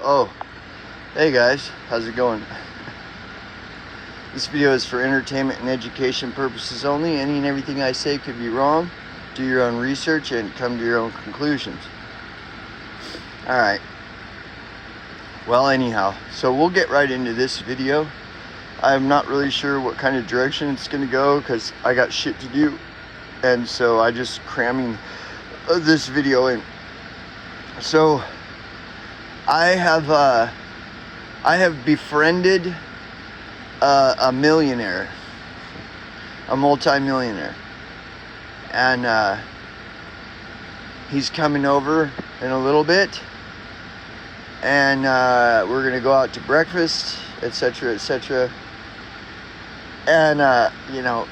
Oh, hey guys, how's it going? This video is for entertainment and education purposes only. Any and everything I say could be wrong. Do your own research and come to your own conclusions. Alright. Well, anyhow, so we'll get right into this video. I'm not really sure what kind of direction it's going to go because I got shit to do. And so I just cramming this video in. So I have befriended a millionaire, a multi-millionaire, and he's coming over in a little bit, and we're gonna go out to breakfast, etc., etc. And you know,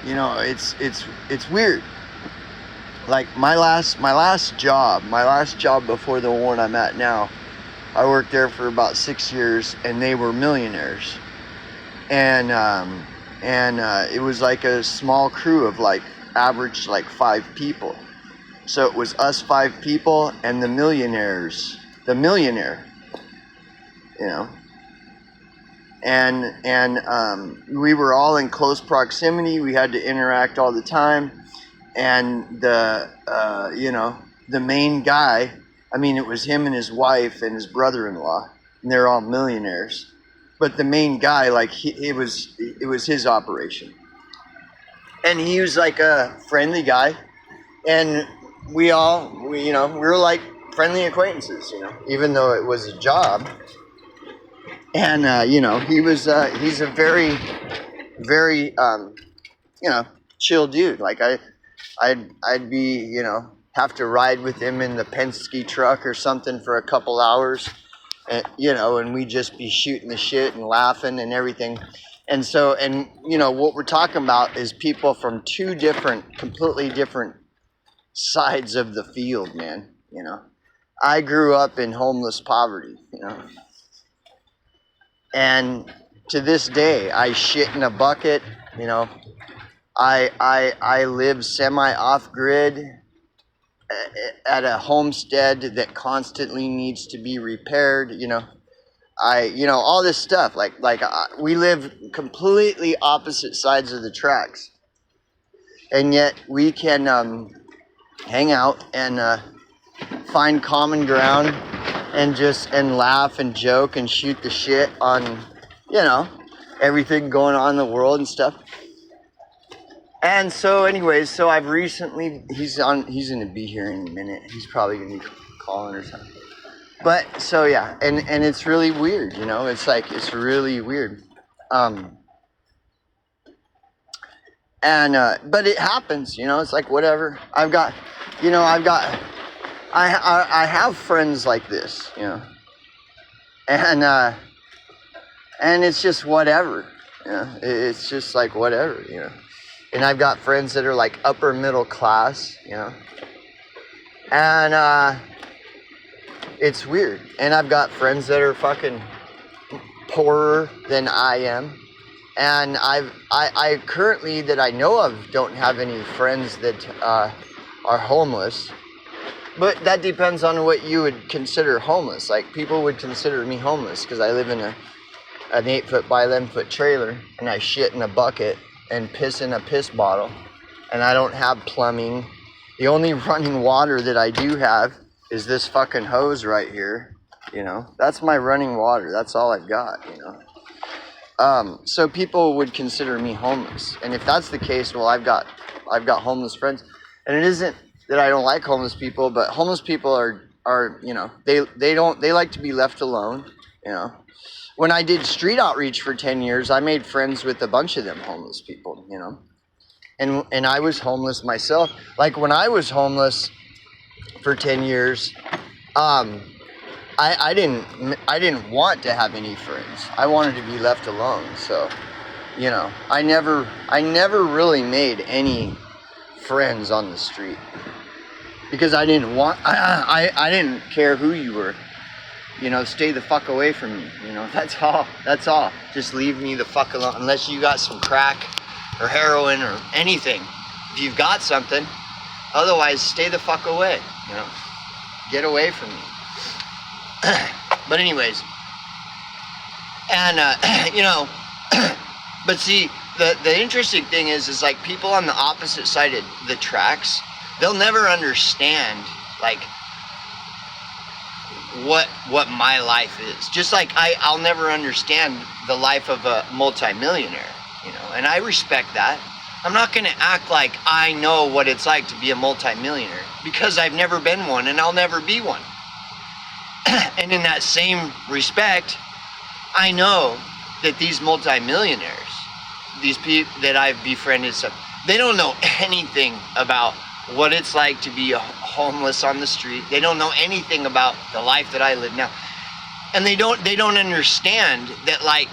it's weird. Like my last job before the one I'm at now, I worked there for about 6 years, and they were millionaires, and it was like a small crew of like average like 5 people. So it was us 5 people and the millionaire, you know, and we were all in close proximity. We had to interact all the time. And the main guy, I mean, it was him and his wife and his brother-in-law, and they're all millionaires. But the main guy, like, it was his operation. And he was like a friendly guy, and we were like friendly acquaintances, you know, even though it was a job. And he's a very, very chill dude. Like I'd be, have to ride with him in the Penske truck or something for a couple hours, and, and we'd just be shooting the shit and laughing and everything. And so, what we're talking about is people from 2 completely different sides of the field, man. I grew up in homeless poverty, and to this day, I shit in a bucket, I live semi off grid at a homestead that constantly needs to be repaired. All this stuff. We live completely opposite sides of the tracks, and yet we can hang out and find common ground and laugh and joke and shoot the shit on everything going on in the world and stuff. And so anyways, so I've recently, he's going to be here in a minute. He's probably going to be calling or something. But so yeah, and it's really weird, it's really weird. But it happens, it's like whatever. I have friends like this, and it's just whatever, it's just like whatever, And I've got friends that are like upper middle class, and it's weird. And I've got friends that are fucking poorer than I am. And I currently, that I know of, don't have any friends that are homeless. But that depends on what you would consider homeless. Like, people would consider me homeless because I live in an 8-foot by 11-foot trailer, and I shit in a bucket and piss in a piss bottle, and I don't have plumbing. The only running water that I do have is this fucking hose right here. That's my running water. That's all I've got. So people would consider me homeless, and if that's the case, well, I've got homeless friends, and it isn't that I don't like homeless people, but homeless people are they like to be left alone. When I did street outreach for 10 years, I made friends with a bunch of them homeless people, and I was homeless myself. Like, when I was homeless for 10 years, I didn't want to have any friends. I wanted to be left alone. So, I never really made any friends on the street because I didn't want. I didn't care who you were. Stay the fuck away from me. That's all. Just leave me the fuck alone. Unless you got some crack or heroin or anything. If you've got something, otherwise stay the fuck away. Get away from me. But anyways, and but see, the interesting thing is like people on the opposite side of the tracks, they'll never understand like what my life is. Just like I'll never understand the life of a multimillionaire, and I respect that. I'm not going to act like I know what it's like to be a multimillionaire because I've never been one and I'll never be one. And in that same respect, I know that these multimillionaires, these people that I've befriended, stuff, they don't know anything about what it's like to be homeless on the street. They don't know anything about the life that I live now. And they don't understand that, like,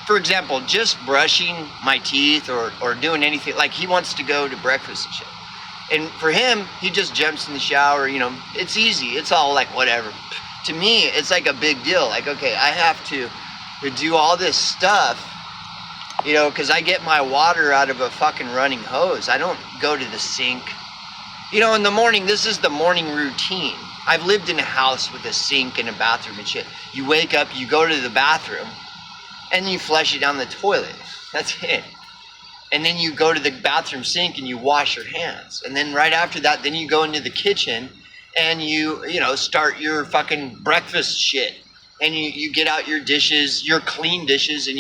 for example, just brushing my teeth or doing anything, like he wants to go to breakfast and shit. And for him, he just jumps in the shower, it's easy. It's all like whatever. To me, it's like a big deal. Like, okay, I have to do all this stuff, because I get my water out of a fucking running hose. I don't go to the sink. In the morning, this is the morning routine. I've lived in a house with a sink and a bathroom and shit. You wake up, you go to the bathroom, and you flush it down the toilet. That's it. And then you go to the bathroom sink and you wash your hands. And then right after that, then you go into the kitchen and you start your fucking breakfast shit. And you get out your dishes, your clean dishes, and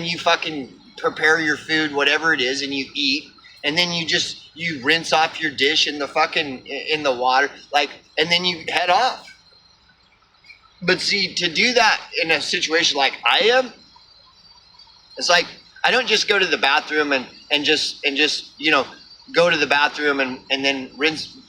you fucking prepare your food, whatever it is, and you eat. And then you rinse off your dish in the water, and then you head off. But see, to do that in a situation like I am, it's like I don't just go to the bathroom and just go to the bathroom and then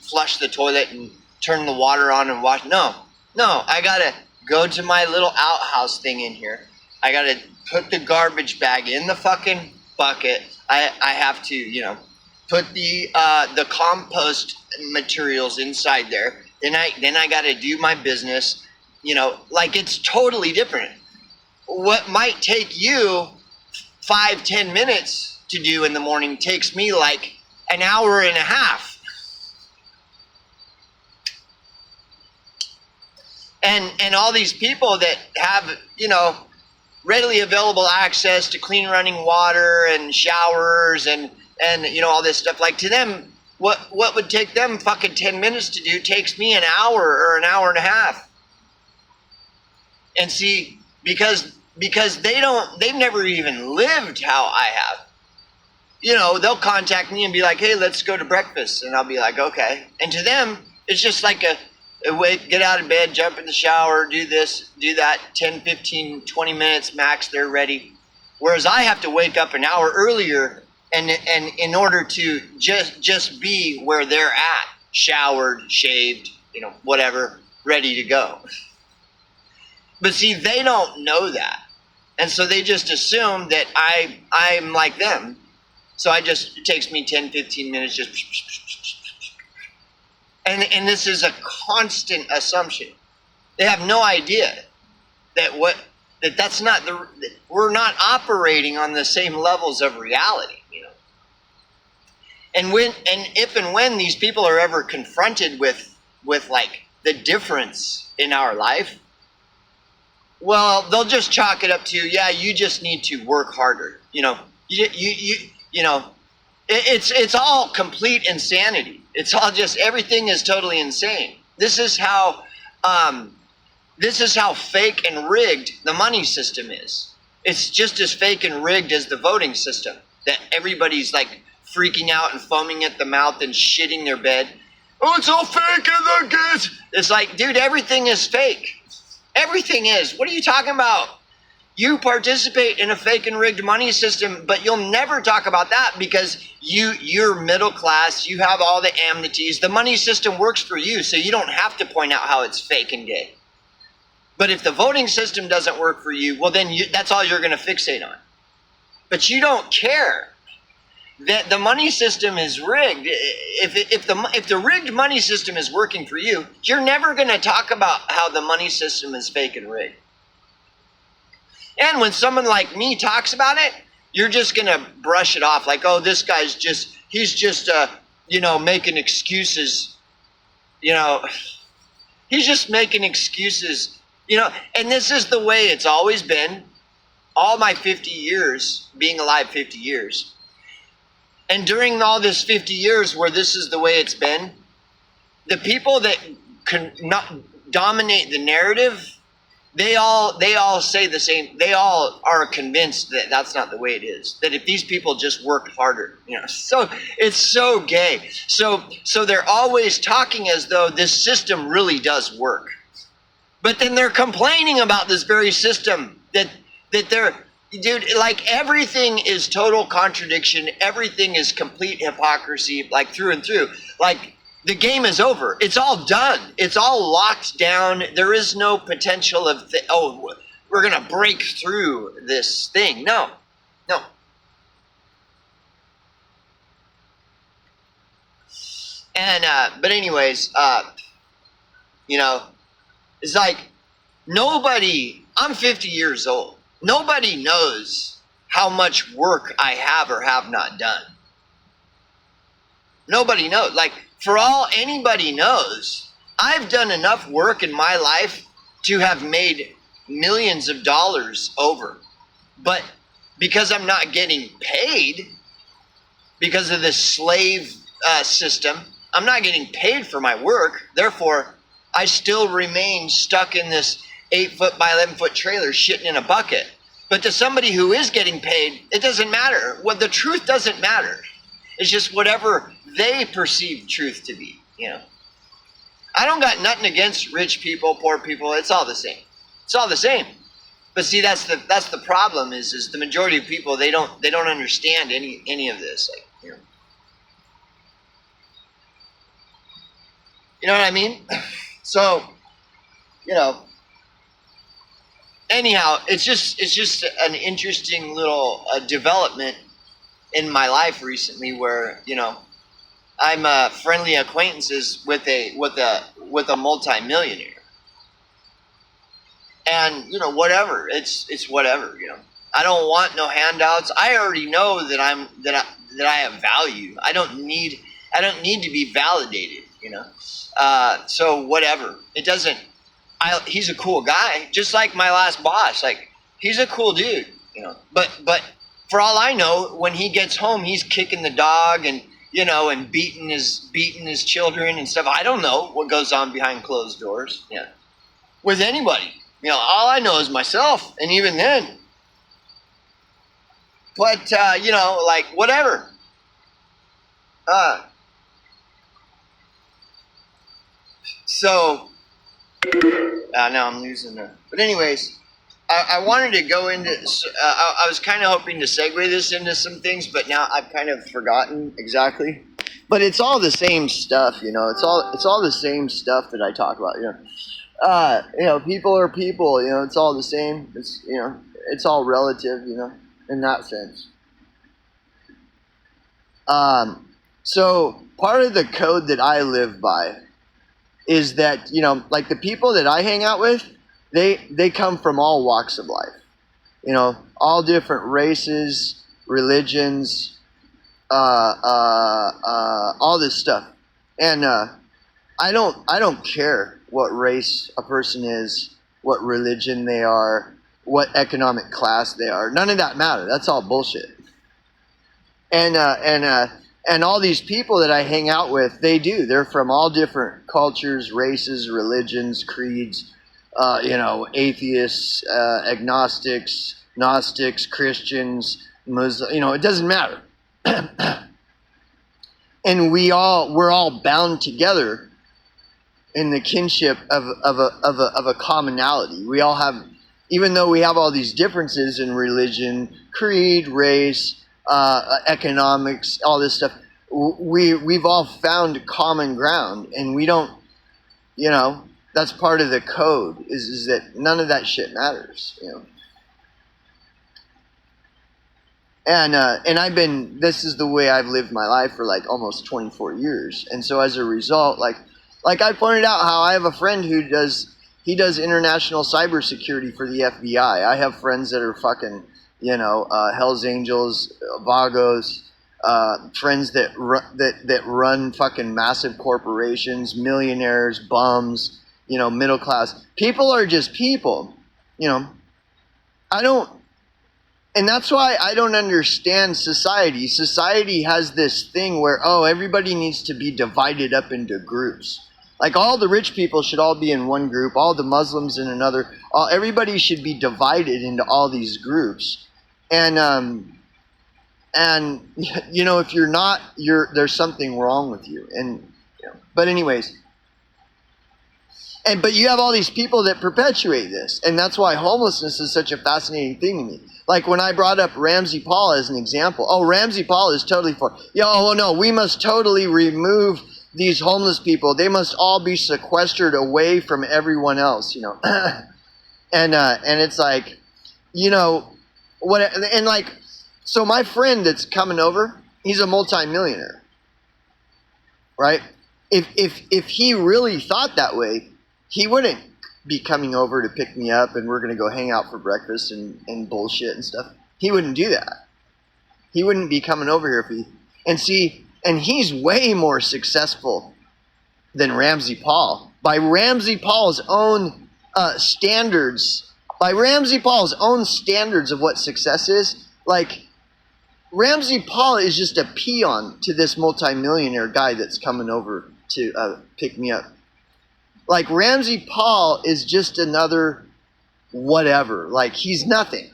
flush the toilet and turn the water on and wash. No, I gotta go to my little outhouse thing in here. I gotta put the garbage bag in the fucking bucket. I have to put the compost materials inside there. Then I gotta do my business. Like it's totally different. What might take you 5-10 minutes to do in the morning takes me like an hour and a half. And all these people that have, readily available access to clean running water and showers and all this stuff, like to them, what would take them fucking 10 minutes to do takes me an hour or an hour and a half. And see, because they've never even lived how I have. They'll contact me and be like, hey, let's go to breakfast. And I'll be like, okay. And to them, it's just like a wait, get out of bed, jump in the shower, do this, do that, 10, 15, 20 minutes max, they're ready. Whereas I have to wake up an hour earlier and in order to just be where they're at, showered, shaved, whatever, ready to go. But see, they don't know that. And so they just assume that I'm like them. So it takes me 10, 15 minutes just. And this is a constant assumption. They have no idea that that's not we're not operating on the same levels of reality, And if and when these people are ever confronted with like the difference in our life, well, they'll just chalk it up to, yeah, you just need to work harder. It's all complete insanity. It's all just, everything is totally insane. This is how fake and rigged the money system is. It's just as fake and rigged as the voting system, that everybody's like freaking out and foaming at the mouth and shitting their bed. Oh, it's all fake and the good. It's like, dude, everything is fake. Everything is. What are you talking about? You participate in a fake and rigged money system, but you'll never talk about that because you're middle class. You have all the amenities. The money system works for you, so you don't have to point out how it's fake and gay. But if the voting system doesn't work for you, well, then that's all you're going to fixate on. But you don't care that the money system is rigged. If the rigged money system is working for you, you're never going to talk about how the money system is fake and rigged. And when someone like me talks about it, you're just going to brush it off like, oh, this guy's he's just making excuses. He's He's just making excuses, and this is the way it's always been. All my 50 years, being alive 50 years. And during all this 50 years where this is the way it's been, the people that can not dominate the narrative, they all say the same. They all are convinced that that's not the way it is. That if these people just worked harder, so it's so gay. So they're always talking as though this system really does work. But then they're complaining about this very system that they're, dude, like everything is total contradiction. Everything is complete hypocrisy, like through and through. Like the game is over. It's all done. It's all locked down. There is no potential of, we're going to break through this thing. No. And, but anyways, it's like nobody, I'm 50 years old. Nobody knows how much work I have or have not done. Nobody knows. Like, for all anybody knows, I've done enough work in my life to have made millions of dollars over. But because I'm not getting paid, because of this slave system, I'm not getting paid for my work. Therefore, I still remain stuck in this 8-foot by 11-foot trailer shitting in a bucket. But to somebody who is getting paid, it doesn't matter. Well, the truth doesn't matter. It's just whatever they perceive truth to be, I don't got nothing against rich people, poor people. It's all the same. It's all the same. But see, that's the problem is the majority of people, they don't understand any of this. Like, you know what I mean? So, anyhow, it's just an interesting little development in my life recently, where I'm friendly acquaintances with a multi-millionaire, and whatever, it's whatever. I don't want no handouts. I already know that I have value. I don't need to be validated. So whatever. It doesn't. He's a cool guy, just like my last boss. Like, he's a cool dude, But for all I know, when he gets home, he's kicking the dog and and beating his children and stuff. I don't know what goes on behind closed doors. Yeah, with anybody. All I know is myself, and even then. But like whatever. So. Now I'm losing it. But anyways, I wanted to go into. I was kind of hoping to segue this into some things, but now I've kind of forgotten exactly. But it's all the same stuff, It's all the same stuff that I talk about, People are people, It's all the same. It's it's all relative, in that sense. So part of the code that I live by is that, like the people that I hang out with, they come from all walks of life, all different races, religions, all this stuff. And I don't care what race a person is, what religion they are, what economic class they are. None of that matter. That's all bullshit. And all these people that I hang out with, they're from all different cultures, races, religions, creeds, atheists, agnostics, Gnostics, Christians, Muslims, it doesn't matter. And we're all bound together in the kinship of a commonality. We all have, even though we have all these differences in religion, creed, race, economics, all this stuff, we've all found common ground, and we don't, that's part of the code is that none of that shit matters, And this is the way I've lived my life for like almost 24 years. And so as a result, like I pointed out how I have a friend who does international cybersecurity for the FBI. I have friends that are fucking, Hell's Angels, Vagos, friends that run fucking massive corporations, millionaires, bums, middle class. People are just people, I don't, and that's why I don't understand society. Society has this thing where, everybody needs to be divided up into groups. Like all the rich people should all be in one group, all the Muslims in another. Everybody should be divided into all these groups. And if you're not, there's something wrong with you. And but anyways, but you have all these people that perpetuate this, and that's why homelessness is such a fascinating thing to me. Like when I brought up Ramsey Paul as an example, Ramsey Paul is totally for, no, we must totally remove these homeless people. They must all be sequestered away from everyone else, and it's like, so my friend that's coming over, he's a multimillionaire, right? If he really thought that way, he wouldn't be coming over to pick me up and we're going to go hang out for breakfast and bullshit and stuff. He wouldn't do that. He wouldn't be coming over here and he's way more successful than Ramsey Paul. By Ramsey Paul's own standards, of what success is, like Ramsey Paul is just a peon to this multimillionaire guy that's coming over to pick me up. Like Ramsey Paul is just another whatever. Like he's nothing.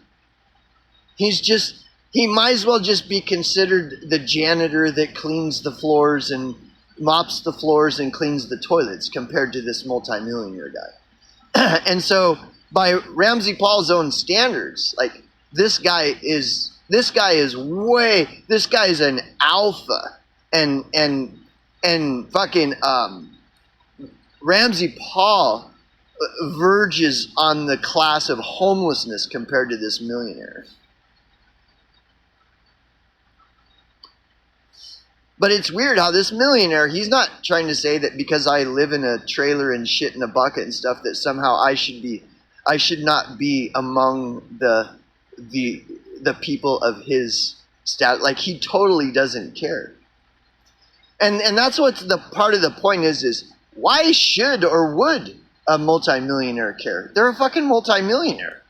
He might as well just be considered the janitor that cleans the floors and mops the floors and cleans the toilets compared to this multimillionaire guy. And so by Ramsey Paul's own standards, like this guy is an alpha and fucking Ramsey Paul verges on the class of homelessness compared to this millionaire. But it's weird how this millionaire, he's not trying to say that because I live in a trailer and shit in a bucket and stuff that somehow I should not be among the people of his status. Like he totally doesn't care. And that's what the part of the point is why should or would a multimillionaire care? They're a fucking multimillionaire.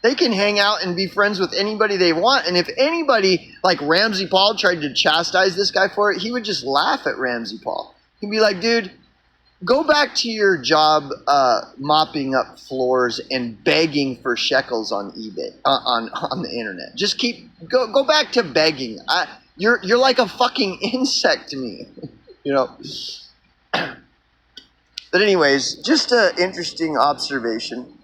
They can hang out and be friends with anybody they want. And if anybody like Ramsey Paul tried to chastise this guy for it, he would just laugh at Ramsey Paul. He'd be like, dude, go back to your job mopping up floors and begging for shekels on eBay, on the internet. Just go back to begging. You're like a fucking insect to me, But anyways, just an interesting observation.